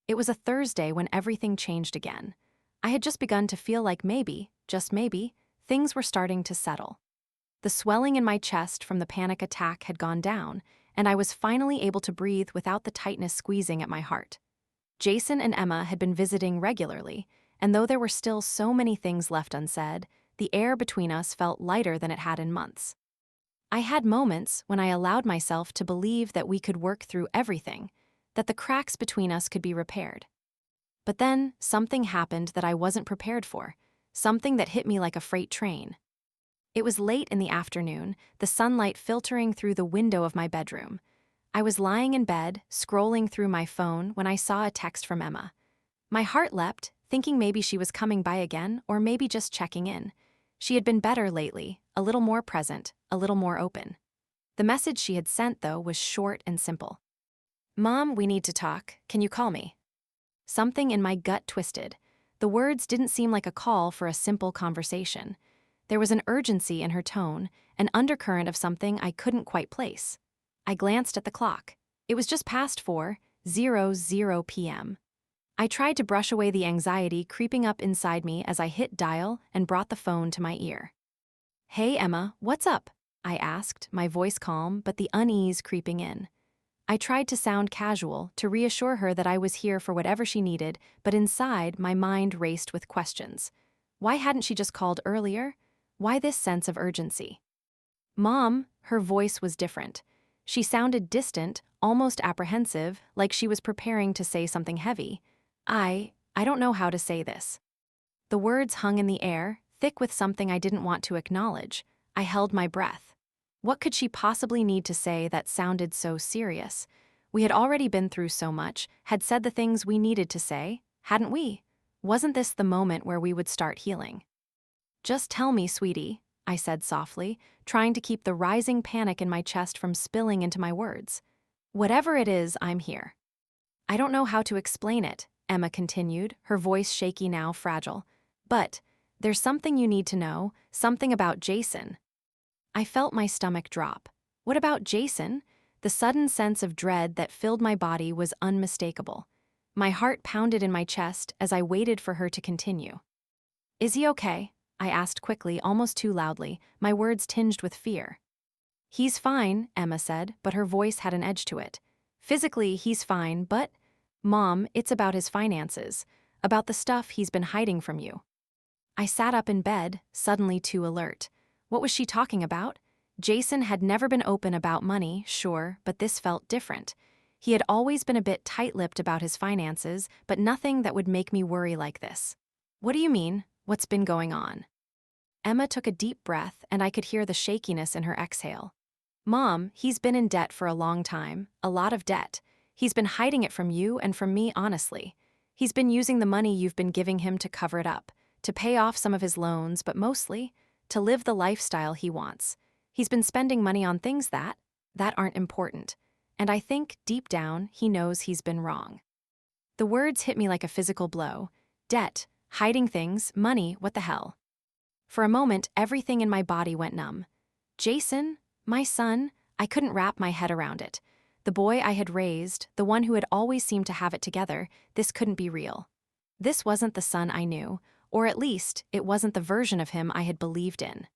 It was a Thursday when everything changed again. I had just begun to feel like maybe, just maybe, things were starting to settle. The swelling in my chest from the panic attack had gone down, and I was finally able to breathe without the tightness squeezing at my heart. Jason and Emma had been visiting regularly, and though there were still so many things left unsaid, the air between us felt lighter than it had in months. I had moments when I allowed myself to believe that we could work through everything, that the cracks between us could be repaired. But then, something happened that I wasn't prepared for, something that hit me like a freight train. It was late in the afternoon, the sunlight filtering through the window of my bedroom. I was lying in bed, scrolling through my phone when I saw a text from Emma. My heart leapt, thinking maybe she was coming by again, or maybe just checking in. She had been better lately, a little more present, a little more open. The message she had sent, though, was short and simple. Mom, we need to talk. Can you call me? Something in my gut twisted. The words didn't seem like a call for a simple conversation. There was an urgency in her tone, an undercurrent of something I couldn't quite place. I glanced at the clock. It was just past 4:00 p.m. I tried to brush away the anxiety creeping up inside me as I hit dial and brought the phone to my ear. Hey, Emma, what's up? I asked, my voice calm but the unease creeping in. I tried to sound casual, to reassure her that I was here for whatever she needed, but inside, my mind raced with questions. Why hadn't she just called earlier? Why this sense of urgency? Mom, her voice was different. She sounded distant, almost apprehensive, like she was preparing to say something heavy. I don't know how to say this. The words hung in the air, thick with something I didn't want to acknowledge. I held my breath. What could she possibly need to say that sounded so serious? We had already been through so much, had said the things we needed to say, hadn't we? Wasn't this the moment where we would start healing? "Just tell me, sweetie," I said softly, trying to keep the rising panic in my chest from spilling into my words. "Whatever it is, I'm here." "I don't know how to explain it," Emma continued, her voice shaky now, fragile. "But there's something you need to know, something about Jason." I felt my stomach drop. What about Jason? The sudden sense of dread that filled my body was unmistakable. My heart pounded in my chest as I waited for her to continue. "Is he okay?" I asked quickly, almost too loudly, my words tinged with fear. "He's fine," Emma said, but her voice had an edge to it. "Physically, he's fine, but, Mom, it's about his finances, about the stuff he's been hiding from you." I sat up in bed, suddenly too alert. What was she talking about? Jason had never been open about money, sure, but this felt different. He had always been a bit tight-lipped about his finances, but nothing that would make me worry like this. "What do you mean? What's been going on?" Emma took a deep breath, and I could hear the shakiness in her exhale. "Mom, he's been in debt for a long time, a lot of debt. He's been hiding it from you and from me, honestly. He's been using the money you've been giving him to cover it up, to pay off some of his loans, but mostly to live the lifestyle he wants. He's been spending money on things that aren't important. And I think, deep down, he knows he's been wrong." The words hit me like a physical blow. Debt, hiding things, money, what the hell? For a moment, everything in my body went numb. Jason? My son? I couldn't wrap my head around it. The boy I had raised, the one who had always seemed to have it together, this couldn't be real. This wasn't the son I knew, or at least, it wasn't the version of him I had believed in.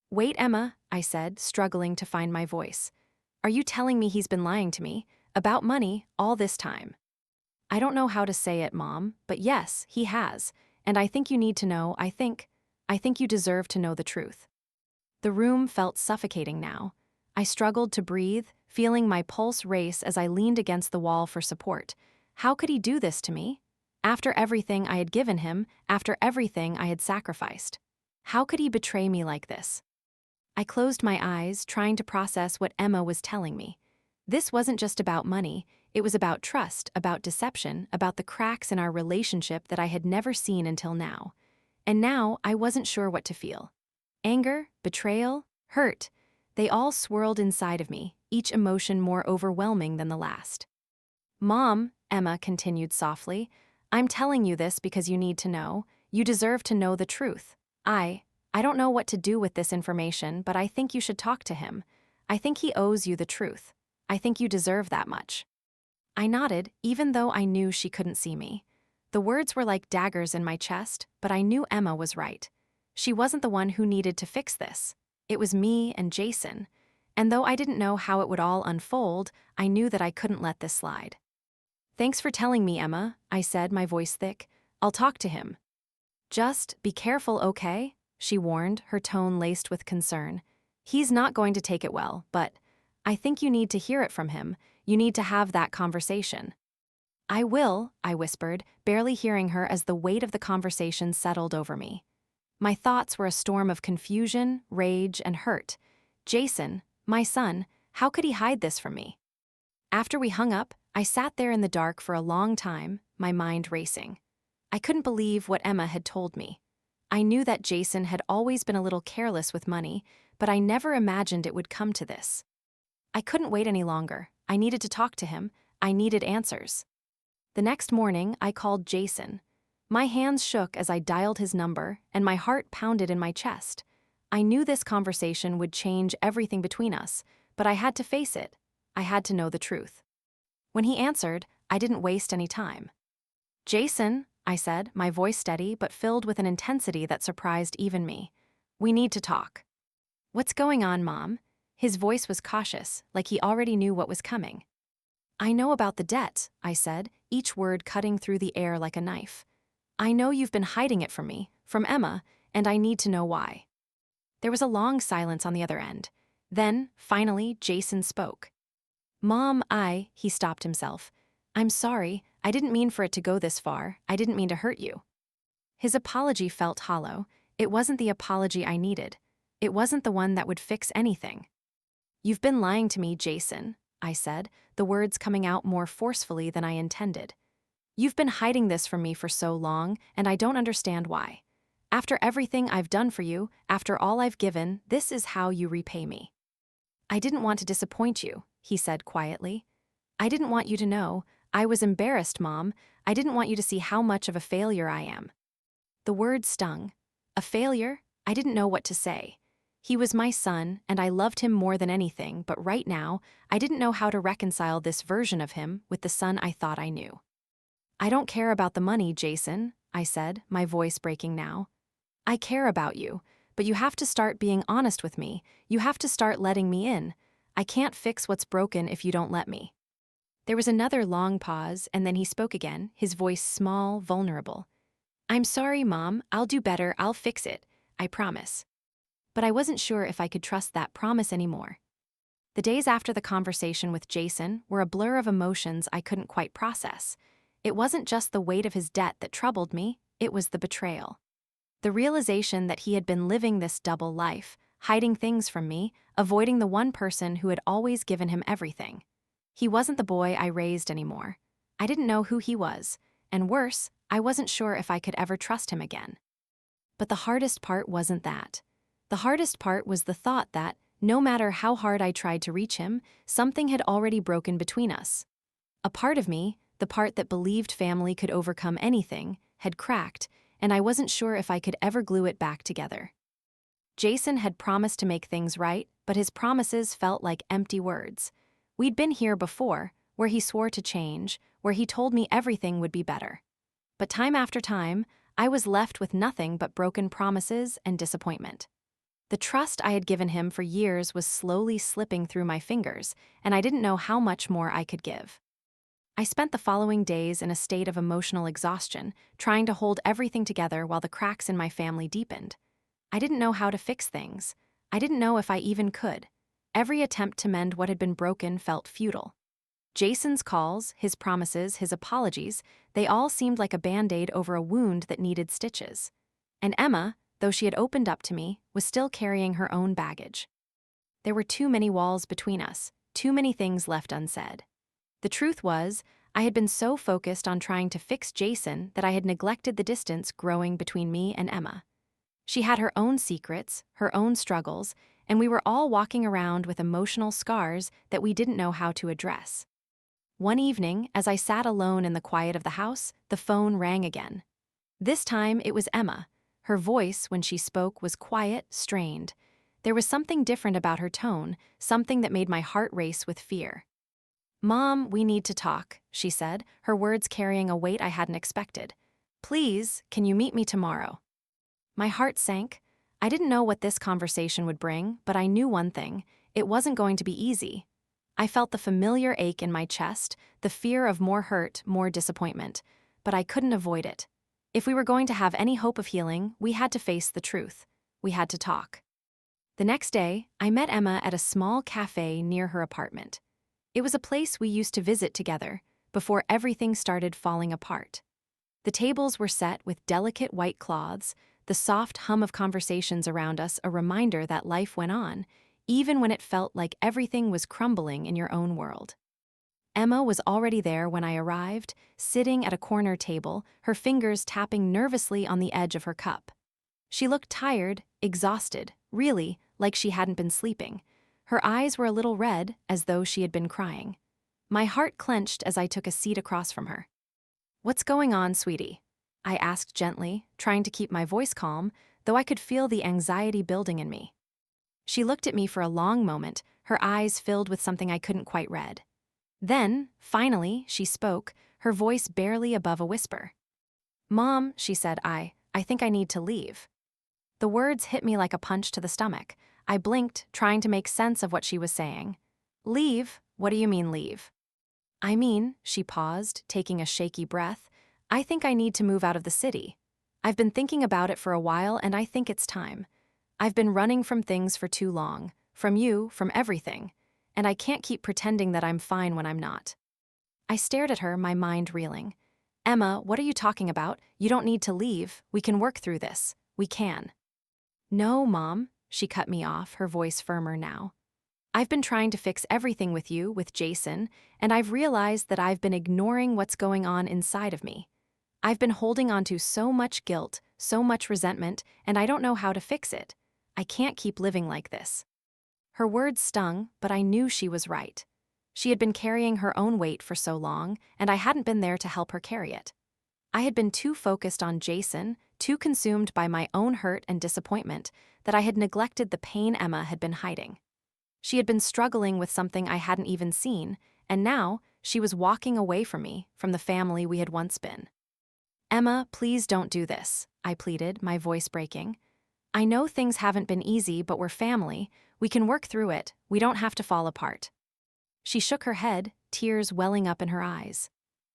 "Wait, Emma," I said, struggling to find my voice. "Are you telling me he's been lying to me, about money, all this time?" "I don't know how to say it, Mom, but yes, he has, and I think you need to know, I think you deserve to know the truth." The room felt suffocating now. I struggled to breathe, feeling my pulse race as I leaned against the wall for support. How could he do this to me? After everything I had given him, after everything I had sacrificed. How could he betray me like this? I closed my eyes, trying to process what Emma was telling me. This wasn't just about money, it was about trust, about deception, about the cracks in our relationship that I had never seen until now. And now I wasn't sure what to feel. Anger, betrayal, hurt, they all swirled inside of me, each emotion more overwhelming than the last. "Mom," Emma continued softly, "I'm telling you this because you need to know. You deserve to know the truth. I don't know what to do with this information, but I think you should talk to him. I think he owes you the truth. I think you deserve that much." I nodded, even though I knew she couldn't see me. The words were like daggers in my chest, but I knew Emma was right. She wasn't the one who needed to fix this. It was me and Jason. And though I didn't know how it would all unfold, I knew that I couldn't let this slide. "Thanks for telling me, Emma," I said, my voice thick. "I'll talk to him." "Just be careful, okay?" she warned, her tone laced with concern. "He's not going to take it well, but I think you need to hear it from him. You need to have that conversation." "I will," I whispered, barely hearing her as the weight of the conversation settled over me. My thoughts were a storm of confusion, rage, and hurt. Jason, my son, how could he hide this from me? After we hung up, I sat there in the dark for a long time, my mind racing. I couldn't believe what Emma had told me. I knew that Jason had always been a little careless with money, but I never imagined it would come to this. I couldn't wait any longer. I needed to talk to him. I needed answers. The next morning, I called Jason. My hands shook as I dialed his number, and my heart pounded in my chest. I knew this conversation would change everything between us, but I had to face it. I had to know the truth. When he answered, I didn't waste any time. "Jason," I said, my voice steady but filled with an intensity that surprised even me. "We need to talk." "What's going on, Mom?" His voice was cautious, like he already knew what was coming. "I know about the debt," I said, each word cutting through the air like a knife. "I know you've been hiding it from me, from Emma, and I need to know why." There was a long silence on the other end. Then, finally, Jason spoke. "Mom, he stopped himself. "I'm sorry, I didn't mean for it to go this far, I didn't mean to hurt you." His apology felt hollow. It wasn't the apology I needed. It wasn't the one that would fix anything. "You've been lying to me, Jason," I said, the words coming out more forcefully than I intended. "You've been hiding this from me for so long, and I don't understand why. After everything I've done for you, after all I've given, this is how you repay me." "I didn't want to disappoint you," he said quietly. "I didn't want you to know. I was embarrassed, Mom. I didn't want you to see how much of a failure I am." The word stung. A failure? I didn't know what to say. He was my son, and I loved him more than anything, but right now, I didn't know how to reconcile this version of him with the son I thought I knew. "I don't care about the money, Jason," I said, my voice breaking now. "I care about you, but you have to start being honest with me. You have to start letting me in. I can't fix what's broken if you don't let me." There was another long pause, and then he spoke again, his voice small, vulnerable. "I'm sorry, Mom. I'll do better. I'll fix it. I promise." But I wasn't sure if I could trust that promise anymore. The days after the conversation with Jason were a blur of emotions I couldn't quite process. It wasn't just the weight of his debt that troubled me, it was the betrayal. The realization that he had been living this double life, hiding things from me, avoiding the one person who had always given him everything. He wasn't the boy I raised anymore. I didn't know who he was, and worse, I wasn't sure if I could ever trust him again. But the hardest part wasn't that. The hardest part was the thought that, no matter how hard I tried to reach him, something had already broken between us. A part of me, the part that believed family could overcome anything, had cracked, and I wasn't sure if I could ever glue it back together. Jason had promised to make things right, but his promises felt like empty words. We'd been here before, where he swore to change, where he told me everything would be better. But time after time, I was left with nothing but broken promises and disappointment. The trust I had given him for years was slowly slipping through my fingers, and I didn't know how much more I could give. I spent the following days in a state of emotional exhaustion, trying to hold everything together while the cracks in my family deepened. I didn't know how to fix things. I didn't know if I even could. Every attempt to mend what had been broken felt futile. Jason's calls, his promises, his apologies, they all seemed like a band-aid over a wound that needed stitches. And Emma, though she had opened up to me, was still carrying her own baggage. There were too many walls between us, too many things left unsaid. The truth was, I had been so focused on trying to fix Jason that I had neglected the distance growing between me and Emma. She had her own secrets, her own struggles, and we were all walking around with emotional scars that we didn't know how to address. One evening, as I sat alone in the quiet of the house, the phone rang again. This time it was Emma. Her voice, when she spoke, was quiet, strained. There was something different about her tone, something that made my heart race with fear. "Mom, we need to talk," she said, her words carrying a weight I hadn't expected. "Please, can you meet me tomorrow?" My heart sank. I didn't know what this conversation would bring, but I knew one thing: it wasn't going to be easy. I felt the familiar ache in my chest, the fear of more hurt, more disappointment, but I couldn't avoid it. If we were going to have any hope of healing, we had to face the truth. We had to talk. The next day, I met Emma at a small cafe near her apartment. It was a place we used to visit together, before everything started falling apart. The tables were set with delicate white cloths, the soft hum of conversations around us a reminder that life went on, even when it felt like everything was crumbling in your own world. Emma was already there when I arrived, sitting at a corner table, her fingers tapping nervously on the edge of her cup. She looked tired, exhausted, really, like she hadn't been sleeping. Her eyes were a little red, as though she had been crying. My heart clenched as I took a seat across from her. "What's going on, sweetie?" I asked gently, trying to keep my voice calm, though I could feel the anxiety building in me. She looked at me for a long moment, her eyes filled with something I couldn't quite read. Then, finally, she spoke, her voice barely above a whisper. "Mom," she said, I think I need to leave." The words hit me like a punch to the stomach. I blinked, trying to make sense of what she was saying. "Leave? What do you mean, leave?" "I mean," she paused, taking a shaky breath, "I think I need to move out of the city. I've been thinking about it for a while, and I think it's time. I've been running from things for too long, from you, from everything, and I can't keep pretending that I'm fine when I'm not." I stared at her, my mind reeling. "Emma, what are you talking about? You don't need to leave. We can work through this. We can." No, Mom, she cut me off, her voice firmer now. I've been trying to fix everything with you, with Jason, and I've realized that I've been ignoring what's going on inside of me. I've been holding on to so much guilt, so much resentment, and I don't know how to fix it. I can't keep living like this. Her words stung, but I knew she was right. She had been carrying her own weight for so long, and I hadn't been there to help her carry it. I had been too focused on Jason, too consumed by my own hurt and disappointment, that I had neglected the pain Emma had been hiding. She had been struggling with something I hadn't even seen, and now she was walking away from me, from the family we had once been. Emma, please don't do this, I pleaded, my voice breaking. I know things haven't been easy, but we're family. We can work through it. We don't have to fall apart. She shook her head, tears welling up in her eyes.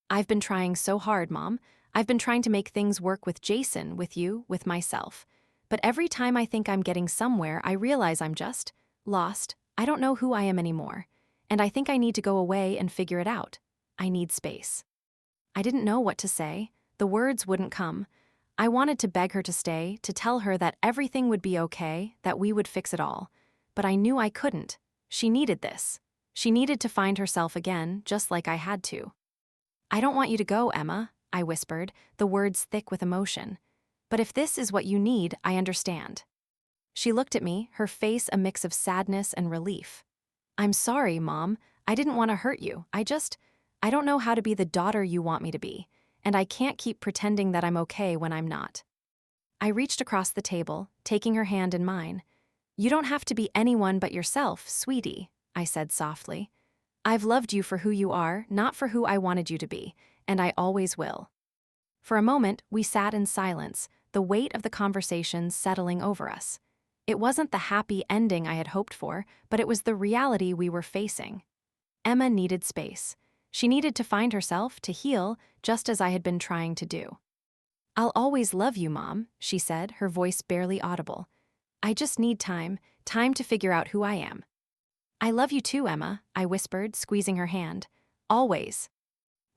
I've been trying so hard, Mom. I've been trying to make things work with Jason, with you, with myself. But every time I think I'm getting somewhere, I realize I'm just lost. I don't know who I am anymore. And I think I need to go away and figure it out. I need space. I didn't know what to say. The words wouldn't come. I wanted to beg her to stay, to tell her that everything would be okay, that we would fix it all. But I knew I couldn't. She needed this. She needed to find herself again, just like I had to. I don't want you to go, Emma, I whispered, the words thick with emotion. But if this is what you need, I understand. She looked at me, her face a mix of sadness and relief. I'm sorry, Mom. I didn't want to hurt you. I don't know how to be the daughter you want me to be, and I can't keep pretending that I'm okay when I'm not. I reached across the table, taking her hand in mine. You don't have to be anyone but yourself, sweetie, I said softly. I've loved you for who you are, not for who I wanted you to be, and I always will. For a moment, we sat in silence, the weight of the conversation settling over us. It wasn't the happy ending I had hoped for, but it was the reality we were facing. Emma needed space. She needed to find herself, to heal, just as I had been trying to do. I'll always love you, Mom, she said, her voice barely audible. I just need time to figure out who I am. I love you too, Emma, I whispered, squeezing her hand. Always.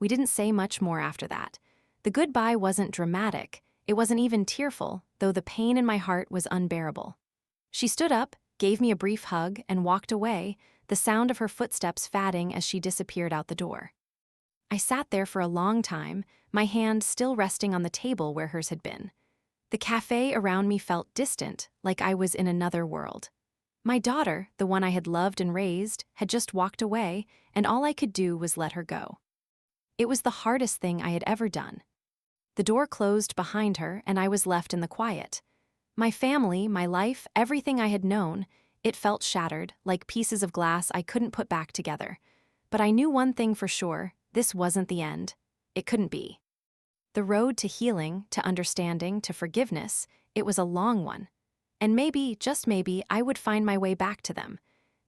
We didn't say much more after that. The goodbye wasn't dramatic. It wasn't even tearful, though the pain in my heart was unbearable. She stood up, gave me a brief hug, and walked away, the sound of her footsteps fading as she disappeared out the door. I sat there for a long time, my hand still resting on the table where hers had been. The cafe around me felt distant, like I was in another world. My daughter, the one I had loved and raised, had just walked away, and all I could do was let her go. It was the hardest thing I had ever done. The door closed behind her, and I was left in the quiet. My family, my life, everything I had known, it felt shattered, like pieces of glass I couldn't put back together. But I knew one thing for sure, this wasn't the end. It couldn't be. The road to healing, to understanding, to forgiveness, it was a long one. And maybe, just maybe, I would find my way back to them.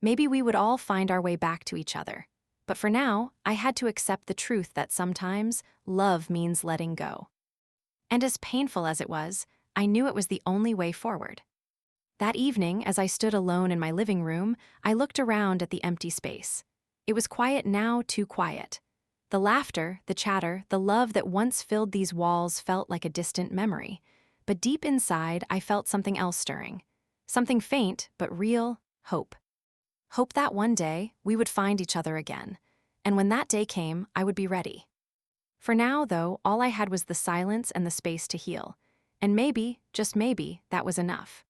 Maybe we would all find our way back to each other. But for now, I had to accept the truth that sometimes love means letting go. And as painful as it was, I knew it was the only way forward. That evening, as I stood alone in my living room, I looked around at the empty space. It was quiet now, too quiet. The laughter, the chatter, the love that once filled these walls felt like a distant memory. But deep inside, I felt something else stirring. Something faint, but real, hope. Hope that one day, we would find each other again. And when that day came, I would be ready. For now, though, all I had was the silence and the space to heal. And maybe, just maybe, that was enough.